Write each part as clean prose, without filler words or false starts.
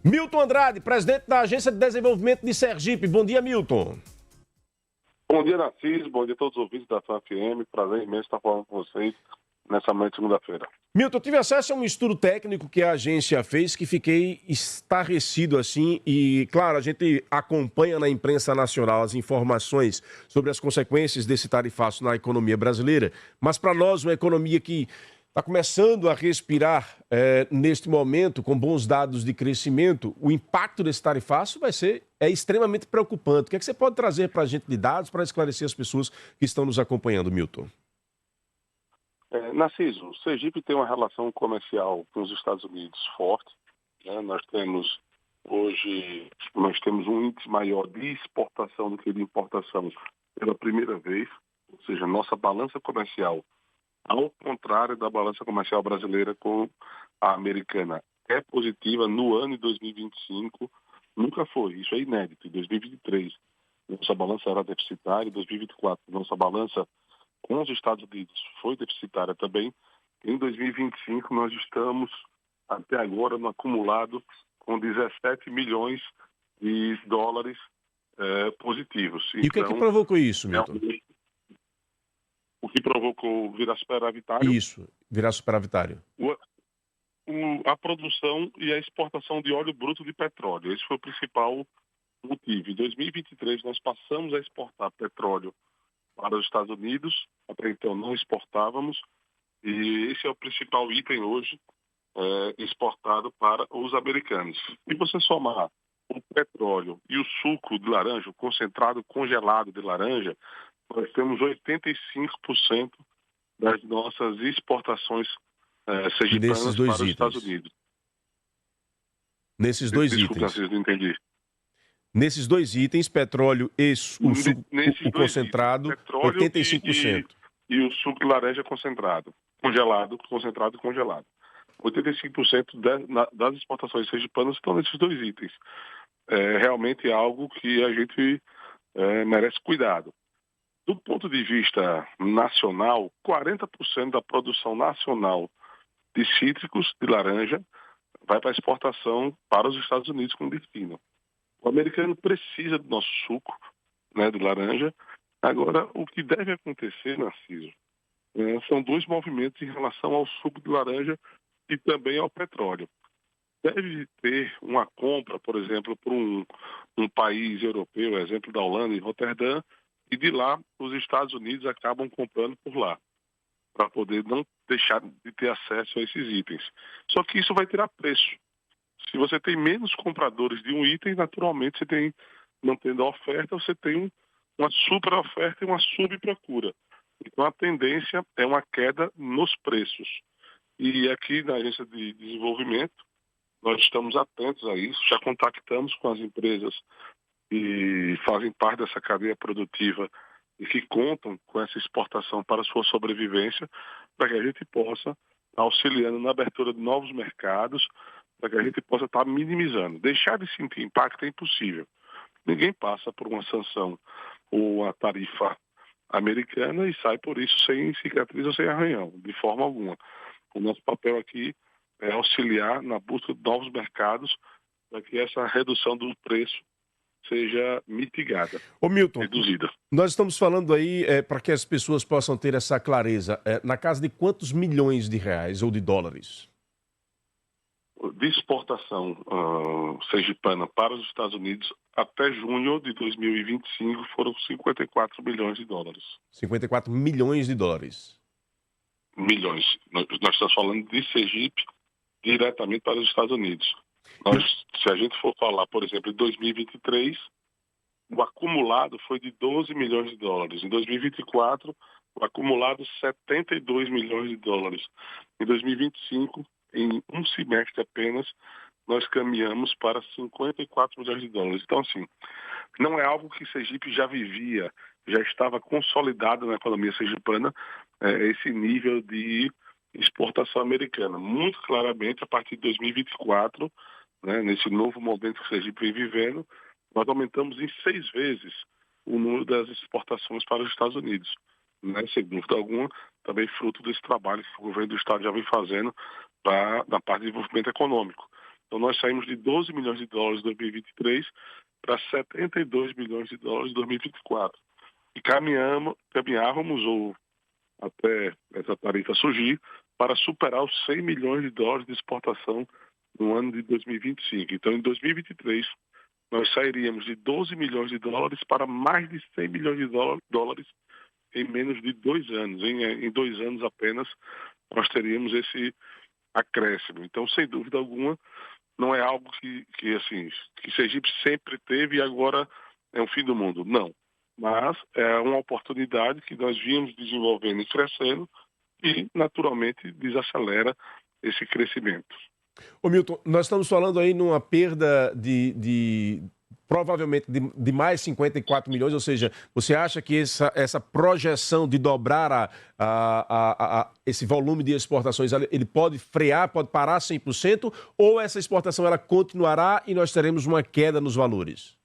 Milton Andrade, presidente da Agência de Desenvolvimento de Sergipe. Bom dia, Milton. Bom dia, Narciso. Bom dia a todos os ouvintes da FAFM. Prazer imenso estar falando com vocês nessa manhã de segunda-feira. Milton, eu tive acesso a um estudo técnico que a agência fez que fiquei estarrecido assim e, claro, a gente acompanha na imprensa nacional as informações sobre as consequências desse tarifaço na economia brasileira, mas para nós, uma economia que está começando a respirar neste momento, com bons dados de crescimento, o impacto desse tarifaço é extremamente preocupante. O que é que você pode trazer para a gente de dados para esclarecer as pessoas que estão nos acompanhando, Milton? Narciso, o Sergipe tem uma relação comercial com os Estados Unidos forte. Né? Hoje um índice maior de exportação do que de importação pela primeira vez, ou seja, nossa balança comercial, ao contrário da balança comercial brasileira com a americana, é positiva no ano de 2025, nunca foi, isso é inédito. Em 2023, nossa balança era deficitária, em 2024, nossa balança com os Estados Unidos foi deficitária também. Em 2025, nós estamos, até agora, no acumulado com 17 milhões de dólares positivos. E o que é que provocou isso, Milton? O que provocou virar superavitário? Isso, virar superavitário. A produção e a exportação de óleo bruto de petróleo. Esse foi o principal motivo. Em 2023, nós passamos a exportar petróleo para os Estados Unidos, até então não exportávamos, e esse é o principal item hoje exportado para os americanos. E você somar o petróleo e o suco de laranja, o concentrado congelado de laranja, nós temos 85% das nossas exportações sergipanas para os Estados Unidos. Nesses dois itens? Desculpa, Narciso, não entendi. Nesses dois itens, petróleo e o suco concentrado, itens, 85%. E o suco de laranja concentrado, congelado. 85% das exportações sergipanas estão nesses dois itens. É realmente algo que a gente merece cuidado. Do ponto de vista nacional, 40% da produção nacional de cítricos, de laranja, vai para exportação para os Estados Unidos com destino. O americano precisa do nosso suco, né, de laranja. Agora, o que deve acontecer, Narciso, são dois movimentos em relação ao suco de laranja e também ao petróleo. Deve ter uma compra, por exemplo, por um país europeu, exemplo da Holanda, em Roterdã, e de lá os Estados Unidos acabam comprando por lá, para poder não deixar de ter acesso a esses itens. Só que isso vai tirar preço. Se você tem menos compradores de um item, naturalmente você tem, não tendo a oferta, você tem uma super oferta e uma subprocura. Então a tendência é uma queda nos preços. E aqui na Agência de Desenvolvimento, nós estamos atentos a isso, já contactamos com as empresas que fazem parte dessa cadeia produtiva e que contam com essa exportação para a sua sobrevivência, para que a gente possa estar auxiliando na abertura de novos mercados, para que a gente possa estar minimizando. Deixar de sentir impacto é impossível. Ninguém passa por uma sanção ou uma tarifa americana e sai por isso sem cicatriz ou sem arranhão, de forma alguma. O nosso papel aqui é auxiliar na busca de novos mercados para que essa redução do preço seja mitigada, Milton, reduzida. Nós estamos falando aí, para que as pessoas possam ter essa clareza, na casa de quantos milhões de reais ou de dólares? De exportação sergipana para os Estados Unidos, até junho de 2025, foram 54 milhões de dólares. 54 milhões de dólares. Milhões. Nós estamos falando de Sergipe diretamente para os Estados Unidos. Se a gente for falar, por exemplo, em 2023, o acumulado foi de 12 milhões de dólares. Em 2024, o acumulado 72 milhões de dólares. Em 2025, em um semestre apenas, nós caminhamos para 54 milhões de dólares. Então, assim, não é algo que Sergipe já vivia, já estava consolidado na economia sergipana, esse nível de exportação americana. Muito claramente, a partir de 2024, né, nesse novo momento que Sergipe vem vivendo, nós aumentamos em 6 vezes o número das exportações para os Estados Unidos. Né, sem dúvida alguma, também fruto desse trabalho que o governo do Estado já vem fazendo na parte de desenvolvimento econômico. Então, nós saímos de 12 milhões de dólares em 2023 para 72 milhões de dólares em 2024. E caminhávamos, ou até essa tarifa surgir, para superar os 100 milhões de dólares de exportação no ano de 2025. Então, em 2023, nós sairíamos de 12 milhões de dólares para mais de 100 milhões de dólares em menos de 2 anos. Em 2 anos apenas, nós teríamos esse acréscimo. Então, sem dúvida alguma, não é algo que Sergipe sempre teve e agora é um fim do mundo. Não. Mas é uma oportunidade que nós vínhamos desenvolvendo e crescendo e, naturalmente, desacelera esse crescimento. Ô Milton, nós estamos falando aí numa perda provavelmente de mais 54 milhões, ou seja, você acha que essa projeção de dobrar esse volume de exportações, ele pode frear, pode parar 100%, ou essa exportação ela continuará e nós teremos uma queda nos valores?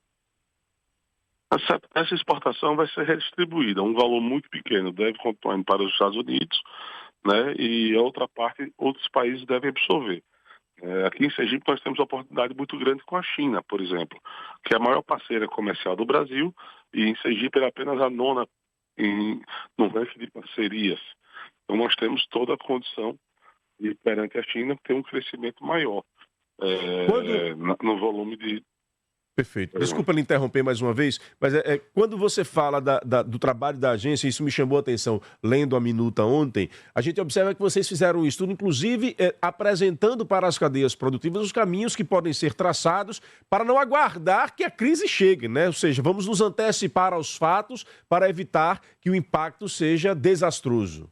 Essa exportação vai ser redistribuída, um valor muito pequeno deve continuar indo para os Estados Unidos, né, e a outra parte outros países devem absorver. Aqui em Sergipe nós temos uma oportunidade muito grande com a China, por exemplo, que é a maior parceira comercial do Brasil, e em Sergipe é apenas a nona no ranking de parcerias. Então nós temos toda a condição de, perante a China, ter um crescimento maior no volume de... Perfeito. Desculpa lhe interromper mais uma vez, mas quando você fala do trabalho da agência, isso me chamou a atenção lendo a minuta ontem, a gente observa que vocês fizeram um estudo, inclusive apresentando para as cadeias produtivas os caminhos que podem ser traçados para não aguardar que a crise chegue, né? Ou seja, vamos nos antecipar aos fatos para evitar que o impacto seja desastroso.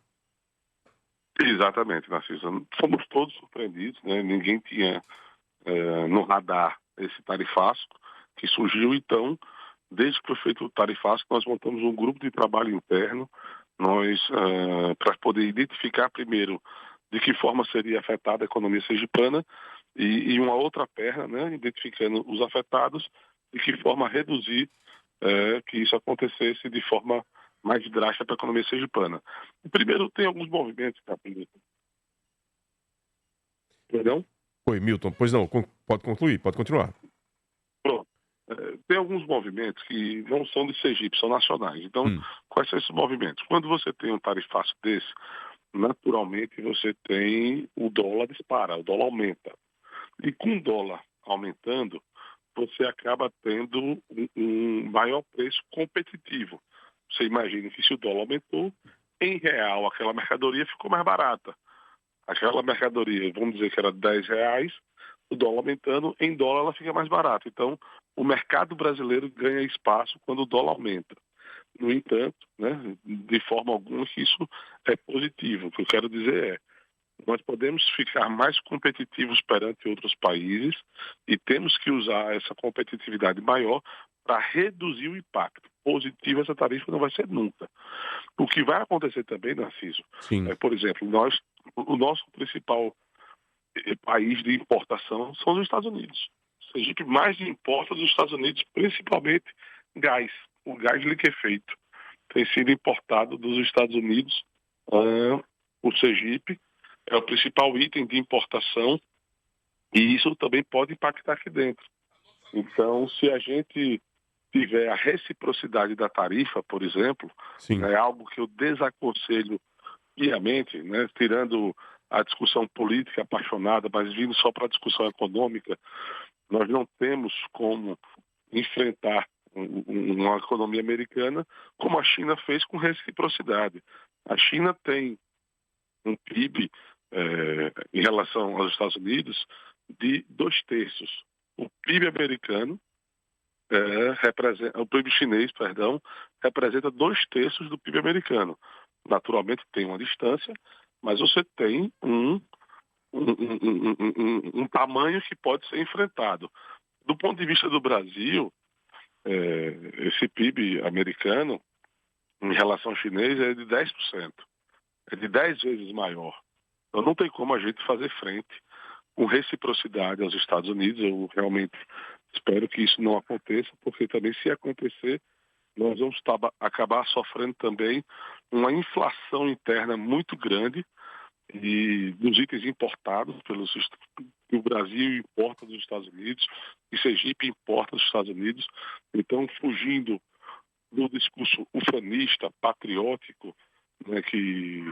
Exatamente, Narciso. Fomos todos surpreendidos, né? Ninguém tinha no radar esse tarifaço que surgiu. Então, desde que foi feito o tarifaço, nós montamos um grupo de trabalho interno, para poder identificar primeiro de que forma seria afetada a economia sergipana e uma outra perna, né, identificando os afetados, de que forma reduzir que isso acontecesse de forma mais drástica para a economia sergipana. Primeiro, tem alguns movimentos, Perdão? Oi, Milton. Pois não, pode concluir, pode continuar. Pronto. Tem alguns movimentos que não são de Sergipe, são nacionais. Então, quais são esses movimentos? Quando você tem um tarifaço desse, naturalmente você tem o dólar dispara, o dólar aumenta. E com o dólar aumentando, você acaba tendo um maior preço competitivo. Você imagina que se o dólar aumentou, em real aquela mercadoria ficou mais barata. Aquela mercadoria, vamos dizer que era R$10, o dólar aumentando, em dólar ela fica mais barata. Então, o mercado brasileiro ganha espaço quando o dólar aumenta. No entanto, né, de forma alguma que isso é positivo. O que eu quero dizer nós podemos ficar mais competitivos perante outros países e temos que usar essa competitividade maior para reduzir o impacto. Positivo essa tarifa não vai ser nunca. O que vai acontecer também, Narciso, por exemplo, o nosso principal país de importação são os Estados Unidos. Sergipe mais importa dos Estados Unidos, principalmente gás. O gás liquefeito tem sido importado dos Estados Unidos. O Sergipe é o principal item de importação e isso também pode impactar aqui dentro. Então, se a gente tiver a reciprocidade da tarifa, por exemplo, é algo que eu desaconselho piamente, né, tirando a discussão política apaixonada, mas vindo só para a discussão econômica, nós não temos como enfrentar uma economia americana como a China fez com reciprocidade. A China tem um PIB em relação aos Estados Unidos de 2/3. O PIB americano o PIB chinês, representa 2/3 do PIB americano. Naturalmente tem uma distância, mas você tem um tamanho que pode ser enfrentado. Do ponto de vista do Brasil, esse PIB americano, em relação ao chinês, é de 10%. É de 10 vezes maior. Então não tem como a gente fazer frente com reciprocidade aos Estados Unidos. Eu realmente espero que isso não aconteça, porque também se acontecer, nós vamos acabar sofrendo também uma inflação interna muito grande e dos itens importados que o Brasil importa dos Estados Unidos, que Sergipe importa dos Estados Unidos. Então, fugindo do discurso ufanista, patriótico, né, que,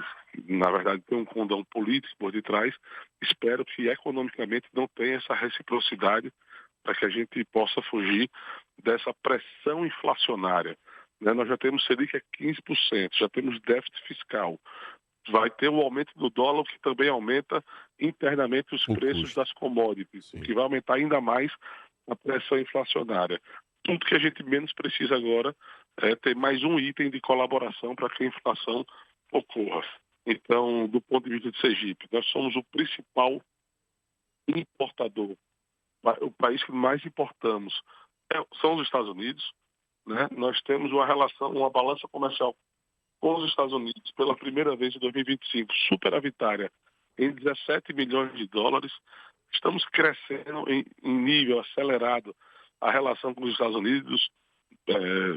na verdade, tem um condão político por detrás, espero que economicamente não tenha essa reciprocidade para que a gente possa fugir dessa pressão inflacionária. Né? Nós já temos Selic a 15%, já temos déficit fiscal. Vai ter um aumento do dólar, que também aumenta internamente os preços das commodities, o que vai aumentar ainda mais a pressão inflacionária. Tudo que a gente menos precisa agora é ter mais um item de colaboração para que a inflação ocorra. Então, do ponto de vista de Sergipe, nós somos o principal importador. O país que mais importamos são os Estados Unidos. Né? Nós temos uma balança comercial com os Estados Unidos pela primeira vez em 2025, superavitária em 17 milhões de dólares. Estamos crescendo em nível acelerado a relação com os Estados Unidos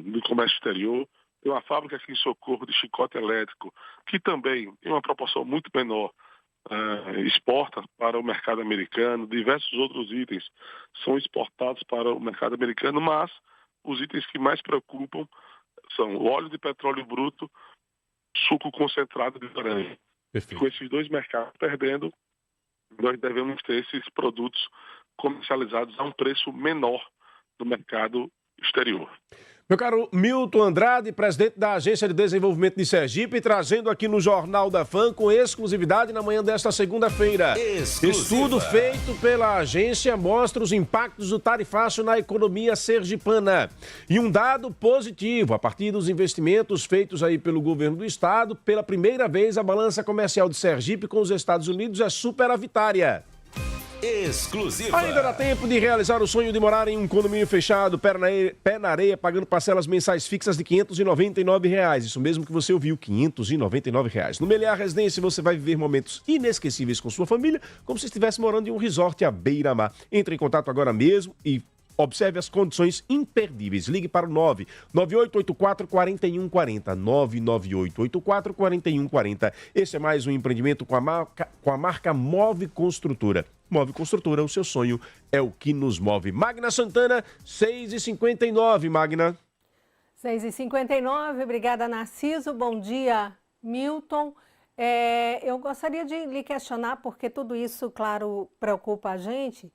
no comércio exterior. Tem uma fábrica aqui em Socorro de chicote elétrico, que também, em uma proporção muito menor, exporta para o mercado americano. Diversos outros itens são exportados para o mercado americano, mas os itens que mais preocupam são o óleo de petróleo bruto, suco concentrado de laranja. Com esses dois mercados perdendo, nós devemos ter esses produtos comercializados a um preço menor no mercado exterior. Meu caro Milton Andrade, presidente da Agência de Desenvolvimento de Sergipe, trazendo aqui no Jornal da FAM com exclusividade na manhã desta segunda-feira. Estudo feito pela agência mostra os impactos do tarifaço na economia sergipana. E um dado positivo, a partir dos investimentos feitos aí pelo governo do estado, pela primeira vez a balança comercial de Sergipe com os Estados Unidos é superavitária. Exclusiva. Ainda dá tempo de realizar o sonho de morar em um condomínio fechado, pé na areia, pagando parcelas mensais fixas de R$ 599. Isso mesmo que você ouviu, R$ 599. No Meliá Residência você vai viver momentos inesquecíveis com sua família, como se estivesse morando em um resort à beira-mar. Entre em contato agora mesmo e observe as condições imperdíveis. Ligue para o 99884-4140. 99884-4140. Esse é mais um empreendimento com a marca Move Construtora. Move Construtora, o seu sonho é o que nos move. Magna Santana, 6h59, Magna. 6h59, obrigada, Narciso. Bom dia, Milton. Eu gostaria de lhe questionar, porque tudo isso, claro, preocupa a gente.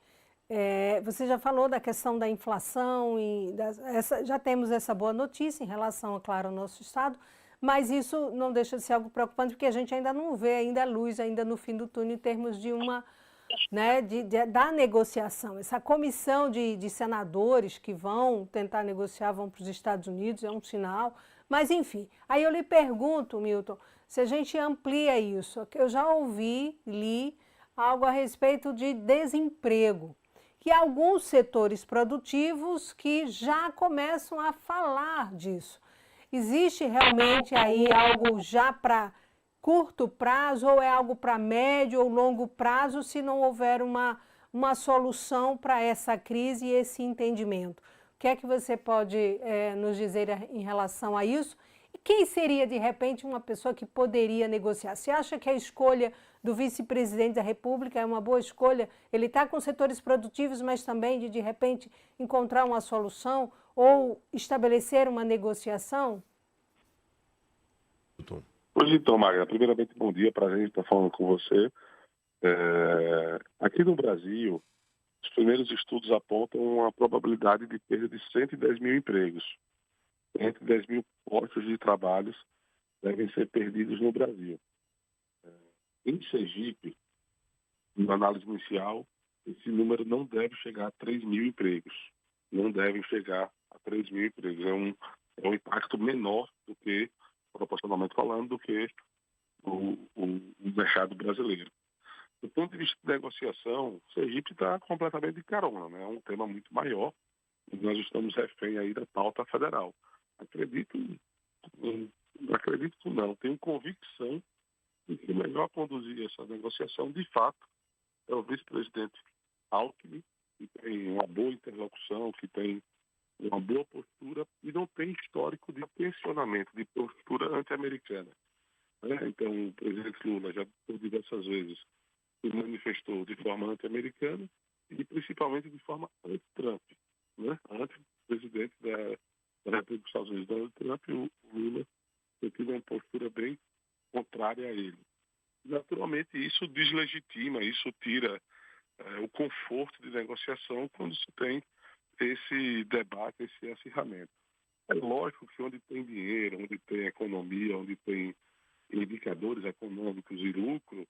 Você já falou da questão da inflação e já temos essa boa notícia em relação, claro, ao nosso estado, mas isso não deixa de ser algo preocupante, porque a gente ainda não vê ainda a luz ainda no fim do túnel em termos de da negociação. Essa comissão de senadores que vão tentar negociar, vão para os Estados Unidos, é um sinal, mas enfim. Aí eu lhe pergunto, Milton, se a gente amplia isso, eu já li algo a respeito de desemprego, que há alguns setores produtivos que já começam a falar disso. Existe realmente aí algo já para curto prazo ou é algo para médio ou longo prazo se não houver uma solução para essa crise e esse entendimento? O que é que você pode nos dizer em relação a isso? E quem seria, de repente, uma pessoa que poderia negociar? Você acha que a escolha do vice-presidente da República é uma boa escolha? Ele está com setores produtivos, mas também de repente, encontrar uma solução ou estabelecer uma negociação? Pois então, Magna, primeiramente, bom dia, prazer em estar falando com você. Aqui no Brasil, os primeiros estudos apontam uma probabilidade de perda de 110 mil empregos. 110 mil postos de trabalho devem ser perdidos no Brasil. Em Sergipe, na análise inicial, esse número não deve chegar a 3 mil empregos. Não devem chegar a 3 mil empregos. É um impacto menor do que, proporcionalmente falando, do que o mercado brasileiro. Do ponto de vista de negociação, Sergipe está completamente de carona, né? É um tema muito maior e nós estamos refém aí da pauta federal. Acredito que não, tenho convicção de que o melhor a conduzir essa negociação, de fato, é o vice-presidente Alckmin, que tem uma boa interlocução, que tem uma boa postura e não tem histórico de tensionamento, de postura anti-americana. Então, o presidente Lula já por diversas vezes se manifestou de forma anti-americana e principalmente de forma anti-Trump, né? Anti-presidente da República dos Estados Unidos, Donald Trump, e o Lula tem tido uma postura bem contrária a ele. Naturalmente, isso deslegitima, isso tira o conforto de negociação quando se tem esse debate, esse acirramento. É lógico que onde tem dinheiro, onde tem economia, onde tem indicadores econômicos e lucro,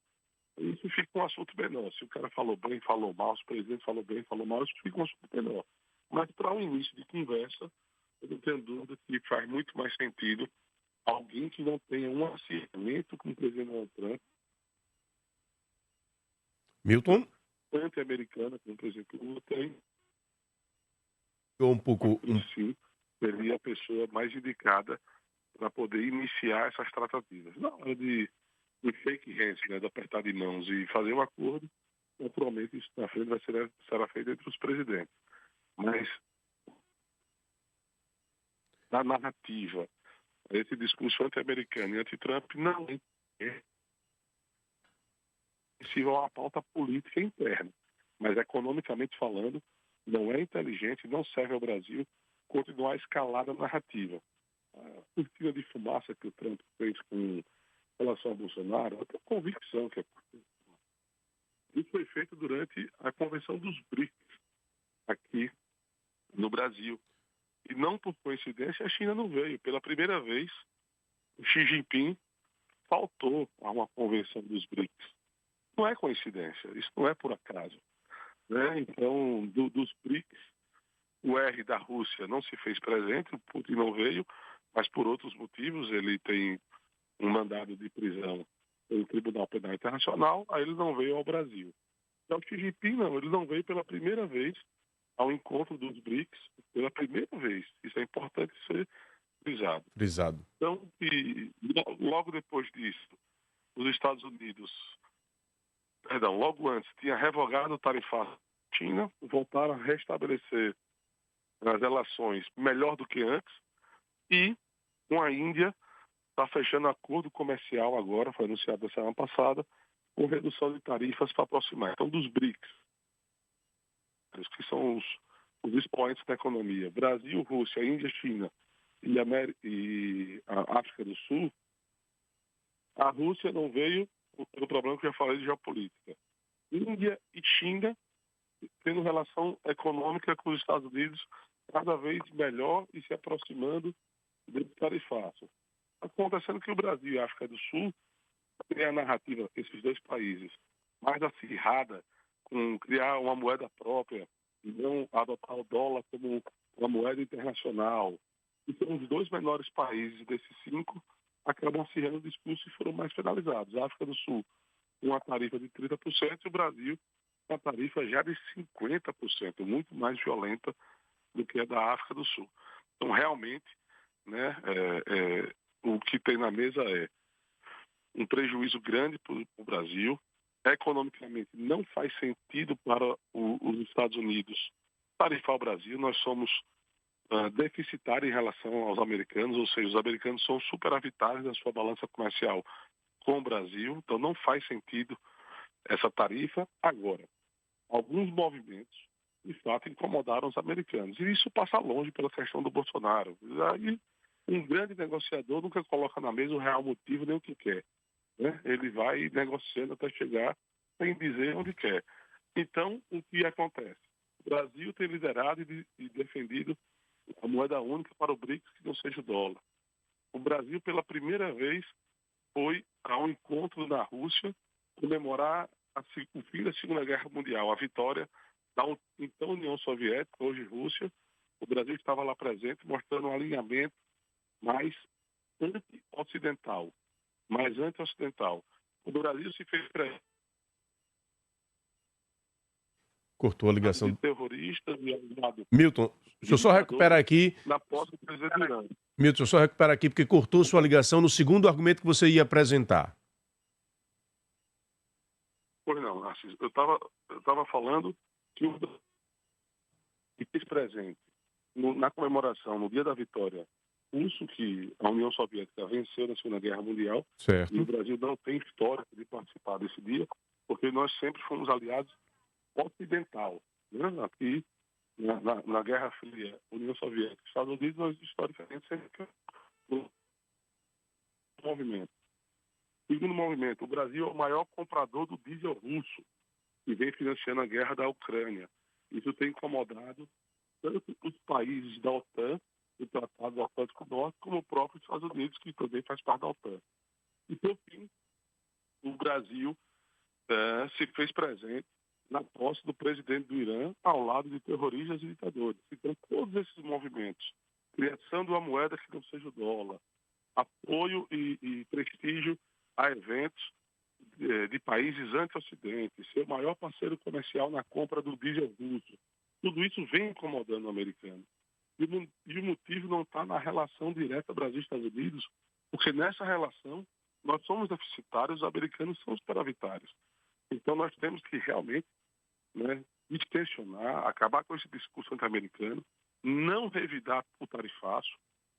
isso fica um assunto menor. Se o cara falou bem, falou mal, se o presidente falou bem, falou mal, isso fica um assunto menor. Mas para um início de conversa, eu não tenho dúvida que faz muito mais sentido alguém que não tenha um acirramento com o presidente Donald Trump, Milton? anti-americana, como por exemplo o Lula tem, Um pouco. sim, seria a pessoa mais indicada para poder iniciar essas tratativas. Na hora de fake hands, né, de apertar de mãos e fazer um acordo, naturalmente isso na frente será feito entre os presidentes. Mas na narrativa, esse discurso anti-americano e anti-Trump não é possível uma pauta política interna, mas economicamente falando, não é inteligente, não serve ao Brasil continuar a escalada narrativa. A cortina de fumaça que o Trump fez com relação ao Bolsonaro, eu tenho convicção que isso foi feito durante a convenção dos BRICS aqui no Brasil. E não por coincidência a China não veio. Pela primeira vez, o Xi Jinping faltou a uma convenção dos BRICS. Não é coincidência, isso não é por acaso, né? Então, dos BRICS, o R da Rússia não se fez presente, o Putin não veio, mas por outros motivos, ele tem um mandado de prisão pelo Tribunal Penal Internacional, aí ele não veio ao Brasil. Já o Xi Jinping não, ele não veio pela primeira vez ao encontro dos BRICS, pela primeira vez. Isso é importante ser frisado. Então, logo depois disso, os Estados Unidos, logo antes, tinha revogado o tarifário da China, voltaram a restabelecer as relações melhor do que antes, e com a Índia está fechando acordo comercial agora, foi anunciado na semana passada, com redução de tarifas para aproximar. Então, dos BRICS, que são os expoentes da economia, Brasil, Rússia, Índia, China e a África do Sul, a Rússia não veio pelo problema que eu já falei de geopolítica. Índia e China tendo relação econômica com os Estados Unidos cada vez melhor e se aproximando desse tarifácio. Acontecendo que o Brasil e a África do Sul têm a narrativa, esses dois países, mais acirrada, com criar uma moeda própria e não adotar o dólar como uma moeda internacional. E são os dois menores países desses 5 acabam acirrando o discurso e foram mais penalizados. A África do Sul, uma tarifa de 30%, e o Brasil, uma tarifa já de 50%, muito mais violenta do que a da África do Sul. Então, realmente, né, o que tem na mesa é um prejuízo grande para o Brasil. Economicamente, não faz sentido para os Estados Unidos tarifar o Brasil. Nós somos deficitários em relação aos americanos, ou seja, os americanos são superavitários na sua balança comercial com o Brasil, então não faz sentido essa tarifa. Agora, alguns movimentos, de fato, incomodaram os americanos, e isso passa longe pela questão do Bolsonaro. Aí, um grande negociador nunca coloca na mesa o real motivo nem o que quer, né? Ele vai negociando até chegar sem dizer onde quer. Então, o que acontece? O Brasil tem liderado e defendido a moeda única para o BRICS, que não seja o dólar. O Brasil, pela primeira vez, foi a um encontro na Rússia comemorar o fim da Segunda Guerra Mundial, a vitória da então União Soviética, hoje Rússia. O Brasil estava lá presente, mostrando um alinhamento mais anti-ocidental. O Brasil se fez presente. Cortou a ligação. De terroristas e aliados. Milton, deixa eu só recuperar aqui. Na posse do presidente Irã. Milton, deixa eu só recuperar aqui, porque cortou sua ligação no segundo argumento que você ia apresentar. Pois não, Assis. Eu estava falando que o fez presente na comemoração, no dia da vitória, isso que a União Soviética venceu na Segunda Guerra Mundial, certo. E o Brasil não tem história de participar desse dia, porque nós sempre fomos aliados ocidental. Né? Aqui, na Guerra Fria, União Soviética e Estados Unidos, nós historicamente sempre no movimento. Segundo movimento, o Brasil é o maior comprador do diesel russo, que vem financiando a guerra da Ucrânia. Isso tem incomodado tanto os países da OTAN, o Tratado do Atlântico Norte, como o próprio Estados Unidos, que também faz parte da OTAN. E, por fim, o Brasil se fez presente na posse do presidente do Irã ao lado de terroristas e ditadores. Então, todos esses movimentos, criação de uma moeda que não seja o dólar, apoio e prestígio a eventos de países anti-ocidente, ser o maior parceiro comercial na compra do diesel russo, tudo isso vem incomodando o americano. E o motivo não está na relação direta Brasil-Estados Unidos, porque nessa relação nós somos deficitários, os americanos são superavitários. Então nós temos que realmente distensionar, acabar com esse discurso anti-americano, não revidar o tarifaço,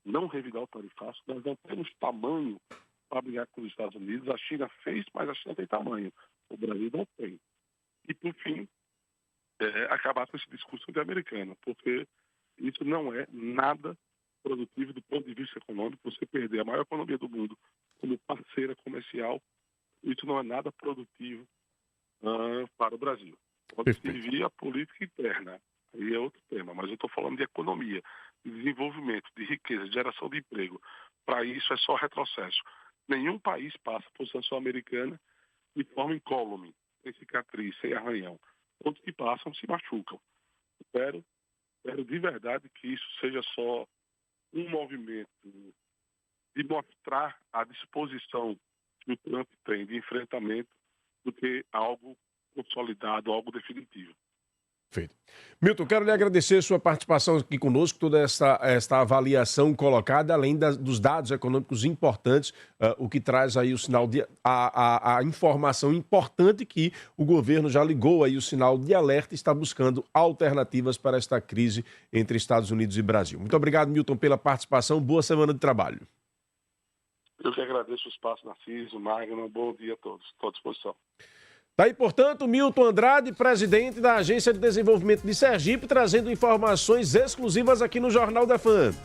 nós não temos tamanho para brigar com os Estados Unidos. A China fez, mas a China tem tamanho. O Brasil não tem. E, por fim, acabar com esse discurso anti-americano, porque isso não é nada produtivo do ponto de vista econômico. Você perder a maior economia do mundo como parceira comercial, isso não é nada produtivo para o Brasil. Pode servir a política interna, aí é outro tema, mas eu estou falando de economia, de desenvolvimento, de riqueza, de geração de emprego. Para isso é só retrocesso. Nenhum país passa por sanção americana de forma incólume, sem cicatriz, sem arranhão. Todos que passam se machucam. Espero de verdade que isso seja só um movimento de mostrar a disposição que o Trump tem de enfrentamento do que algo consolidado, algo definitivo. Perfeito. Milton, quero lhe agradecer sua participação aqui conosco, toda esta avaliação colocada, além dos dados econômicos importantes, o que traz aí o sinal a informação importante que o governo já ligou aí o sinal de alerta e está buscando alternativas para esta crise entre Estados Unidos e Brasil. Muito obrigado, Milton, pela participação. Boa semana de trabalho. Eu que agradeço o espaço, Narciso, Magno. Bom dia a todos. Estou à disposição. Tá aí, portanto, Milton Andrade, presidente da Agência de Desenvolvimento de Sergipe, trazendo informações exclusivas aqui no Jornal da FAM.